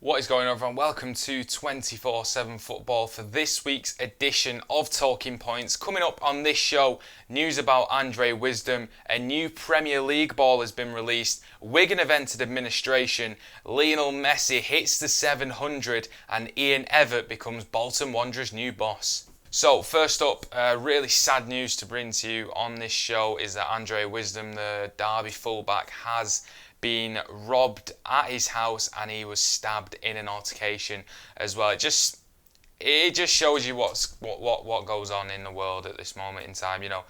What is going on, everyone? Welcome to 24/7 Football for this week's edition of Talking Points. Coming up on this show, news about Andre Wisdom, a new Premier League ball has been released, Wigan have entered administration, Lionel Messi hits the 700 and Ian Evatt becomes Bolton Wanderers' new boss. So first up, really sad news to bring to you on this show is that Andre Wisdom, the Derby fullback, has been robbed at his house and he was stabbed in an altercation as well. It just shows you what goes on in the world at this moment in time. You know,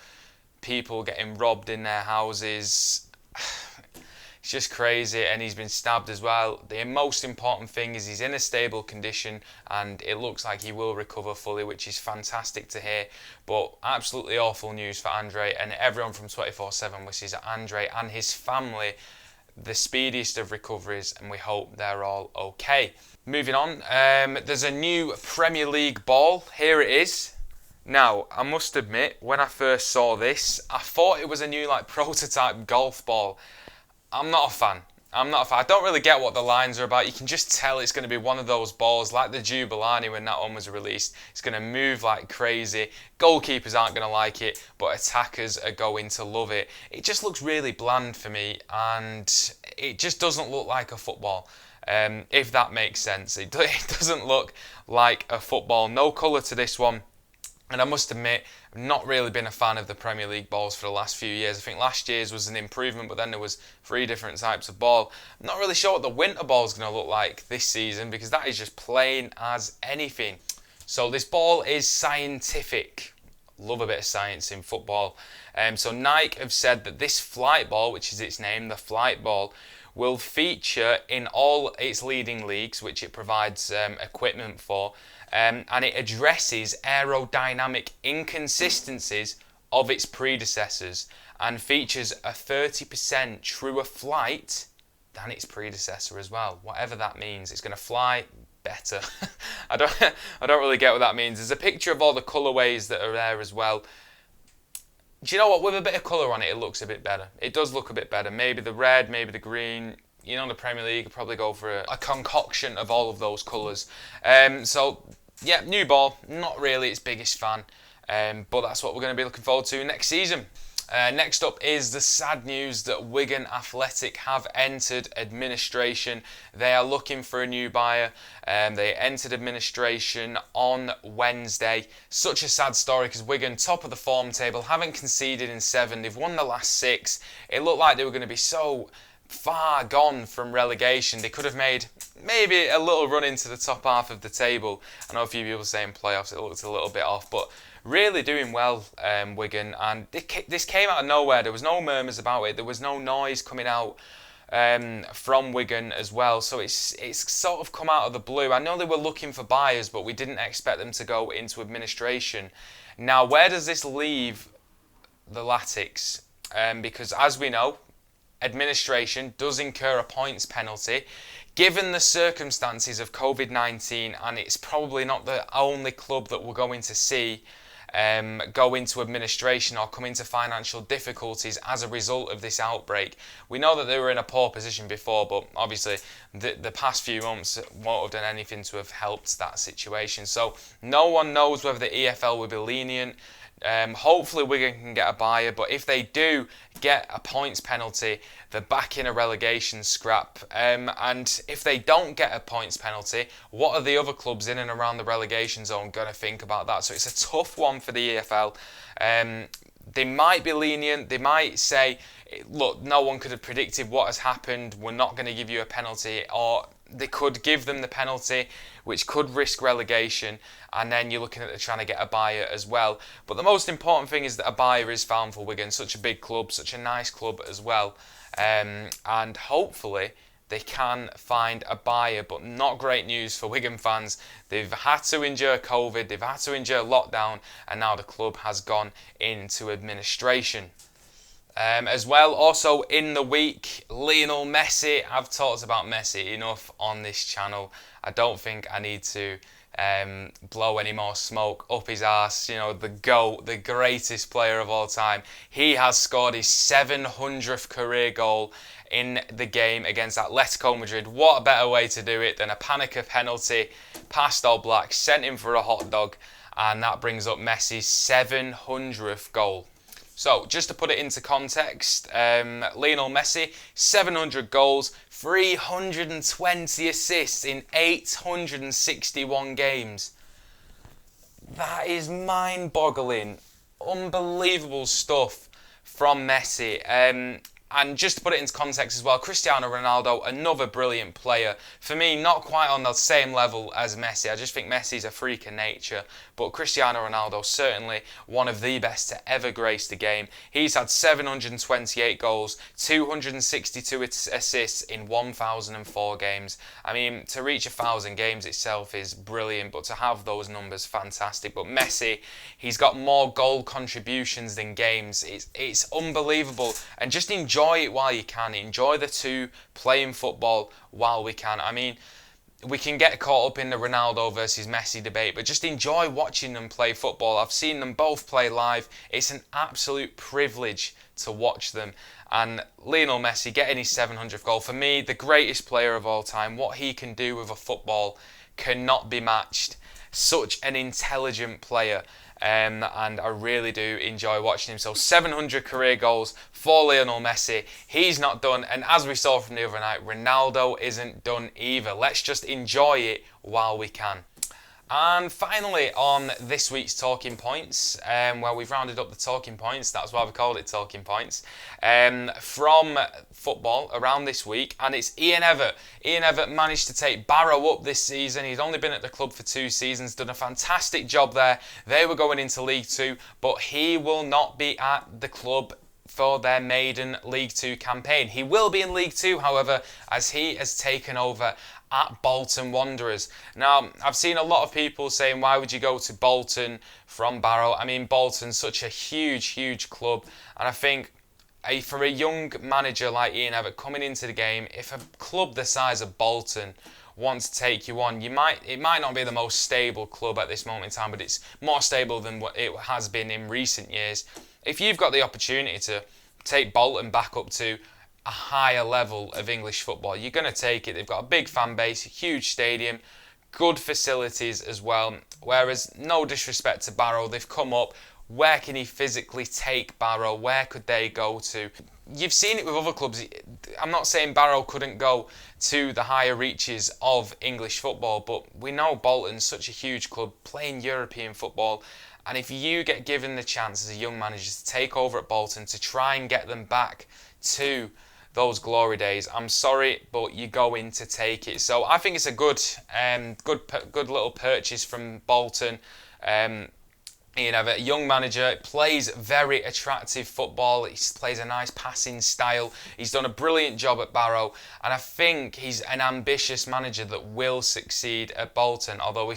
people getting robbed in their houses. It's just crazy, and he's been stabbed as well. The most important thing is he's in a stable condition and it looks like he will recover fully, which is fantastic to hear. But absolutely awful news for Andre, and everyone from 24/7 wishes Andre and his family the speediest of recoveries, and we hope they're all okay. Moving on, there's a new Premier League ball. Here it is. Now, I must admit, when I first saw this, I thought it was a new prototype golf ball. I'm not a fan. I don't really get what the lines are about. You can just tell it's going to be one of those balls like the Jubilani when that one was released. It's going to move like crazy. Goalkeepers aren't going to like it, but attackers are going to love it. It just looks really bland for me, and it just doesn't look like a football. If that makes sense. It doesn't look like a football. No colour to this one. And I must admit, I've not really been a fan of the Premier League balls for the last few years. I think last year's was an improvement, but then there was 3 different types of ball. I'm not really sure what the winter ball is going to look like this season, because that is just plain as anything. So this ball is scientific. Love a bit of science in football. So Nike have said that this flight ball, which is its name, the flight ball, will feature in all its leading leagues, which it provides equipment for. And it addresses aerodynamic inconsistencies of its predecessors and features a 30% truer flight than its predecessor as well. Whatever that means, it's going to fly better. I don't really get what that means. There's a picture of all the colourways that are there as well. Do you know what? With a bit of colour on it, it looks a bit better. It does look a bit better. Maybe the red, maybe the green. You know, the Premier League will probably go for a concoction of all of those colours. So, yeah, new ball. Not really its biggest fan, but that's what we're going to be looking forward to next season. Next up is the sad news that Wigan Athletic have entered administration. They are looking for a new buyer. They entered administration on Wednesday. Such a sad story because Wigan, top of the form table, haven't conceded in 7. They've won the last 6. It looked like they were going to be so far gone from relegation. They could have made maybe a little run into the top half of the table. I know a few people saying playoffs, it looked a little bit off, but really doing well, Wigan. And this came out of nowhere. There was no murmurs about it. There was no noise coming out from Wigan as well. So it's sort of come out of the blue. I know they were looking for buyers, but we didn't expect them to go into administration. Now, where does this leave the Latics? Because as we know, administration does incur a points penalty. Given the circumstances of COVID-19, and it's probably not the only club that we're going to see go into administration or come into financial difficulties as a result of this outbreak. We know that they were in a poor position before, but obviously the past few months won't have done anything to have helped that situation. So no one knows whether the EFL will be lenient. Hopefully Wigan can get a buyer, but if they do get a points penalty, they're back in a relegation scrap. And if they don't get a points penalty, what are the other clubs in and around the relegation zone going to think about that? So it's a tough one for the EFL. They might be lenient. They might say, look, no one could have predicted what has happened. We're not going to give you a penalty. Or they could give them the penalty, which could risk relegation, and then you're looking at trying to get a buyer as well. But the most important thing is that a buyer is found for Wigan, such a big club, such a nice club as well, and hopefully they can find a buyer. But not great news for Wigan fans. They've had to endure COVID, they've had to endure lockdown, and now the club has gone into administration. As well, also in the week, Lionel Messi. I've talked about Messi enough on this channel. I don't think I need to blow any more smoke up his arse. You know, the GOAT, the greatest player of all time. He has scored his 700th career goal in the game against Atletico Madrid. What a better way to do it than a Panica penalty past All Blacks, sent him for a hot dog, and that brings up Messi's 700th goal. So, just to put it into context, Lionel Messi, 700 goals, 320 assists in 861 games. That is mind-boggling, unbelievable stuff from Messi. And just to put it into context as well, Cristiano Ronaldo, another brilliant player. For me, not quite on the same level as Messi. I just think Messi's a freak of nature. But Cristiano Ronaldo, certainly one of the best to ever grace the game. He's had 728 goals, 262 assists in 1,004 games. I mean, to reach 1,000 games itself is brilliant, but to have those numbers, fantastic. But Messi, he's got more goal contributions than games. It's unbelievable. And just enjoy it while you can. Enjoy the two playing football while we can. I mean, we can get caught up in the Ronaldo versus Messi debate, but just enjoy watching them play football. I've seen them both play live. It's an absolute privilege to watch them. And Lionel Messi getting his 700th goal, for me, the greatest player of all time. What he can do with a football cannot be matched. Such an intelligent player. And I really do enjoy watching him. So 700 career goals for Lionel Messi. He's not done, and as we saw from the other night, Ronaldo isn't done either. Let's just enjoy it while we can. And finally, on this week's Talking Points, well, we've rounded up the Talking Points, that's why we called it Talking Points, from football around this week, and it's Ian Evatt. Ian Evatt managed to take Barrow up this season. He's only been at the club for 2 seasons, done a fantastic job there. They were going into League Two, but he will not be at the club for their maiden League Two campaign. He will be in League Two, however, as he has taken over at Bolton Wanderers. Now, I've seen a lot of people saying, why would you go to Bolton from Barrow? I mean, Bolton's such a huge club, and I think for a young manager like Ian Evatt coming into the game, if a club the size of Bolton wants to take you on, it might not be the most stable club at this moment in time, but it's more stable than what it has been in recent years. If you've got the opportunity to take Bolton back up to a higher level of English football, you're going to take it. They've got a big fan base, a huge stadium, good facilities as well. Whereas, no disrespect to Barrow, they've come up. Where can he physically take Barrow? Where could they go to? You've seen it with other clubs. I'm not saying Barrow couldn't go to the higher reaches of English football, but we know Bolton's such a huge club playing European football. And if you get given the chance as a young manager to take over at Bolton to try and get them back to those glory days, I'm sorry, but you're going to take it. So I think it's a good little purchase from Bolton. Ian Evatt, young manager, plays very attractive football. He plays a nice passing style. He's done a brilliant job at Barrow, and I think he's an ambitious manager that will succeed at Bolton. Although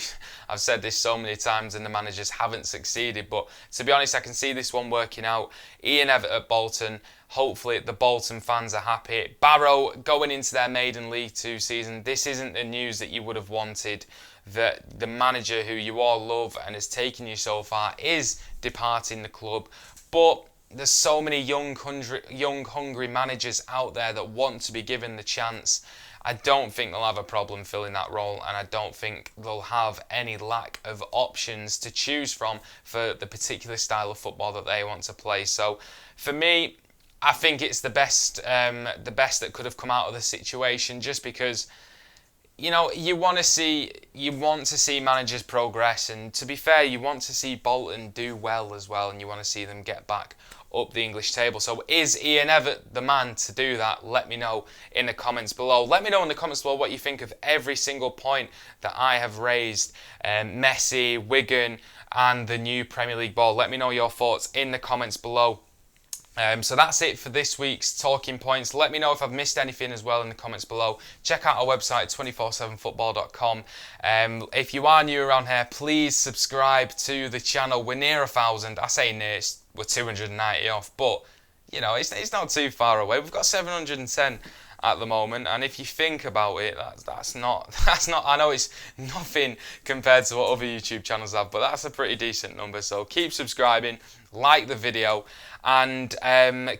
I've said this so many times and the managers haven't succeeded, but to be honest, I can see this one working out. Ian Evatt at Bolton. Hopefully the Bolton fans are happy. Barrow going into their maiden League Two season. This isn't the news that you would have wanted, that the manager who you all love and has taken you so far is departing the club. But there's so many young, hungry managers out there that want to be given the chance. I don't think they'll have a problem filling that role, and I don't think they'll have any lack of options to choose from for the particular style of football that they want to play. So for me, I think it's the best that could have come out of the situation, just because, you know, you want to see managers progress, and to be fair, you want to see Bolton do well as well, and you want to see them get back up the English table. So is Ian Evatt the man to do that? Let me know in the comments below. Let me know in the comments below what you think of every single point that I have raised. Messi, Wigan, and the new Premier League ball. Let me know your thoughts in the comments below. So that's it for this week's Talking Points. Let me know if I've missed anything as well in the comments below. Check out our website, 247football.com. If you are new around here, please subscribe to the channel. We're near 1,000. I say near, we're 290 off, but you know, it's not too far away. We've got 710. at the moment. And if you think about it, that's not I know it's nothing compared to what other YouTube channels have, but that's a pretty decent number. So keep subscribing, like the video, and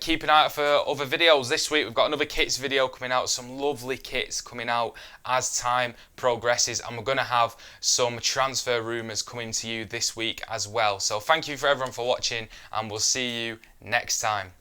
keep an eye out for other videos. This week we've got another kits video coming out, some lovely kits coming out as time progresses, and we're going to have some transfer rumours coming to you this week as well. So thank you for everyone for watching, and we'll see you next time.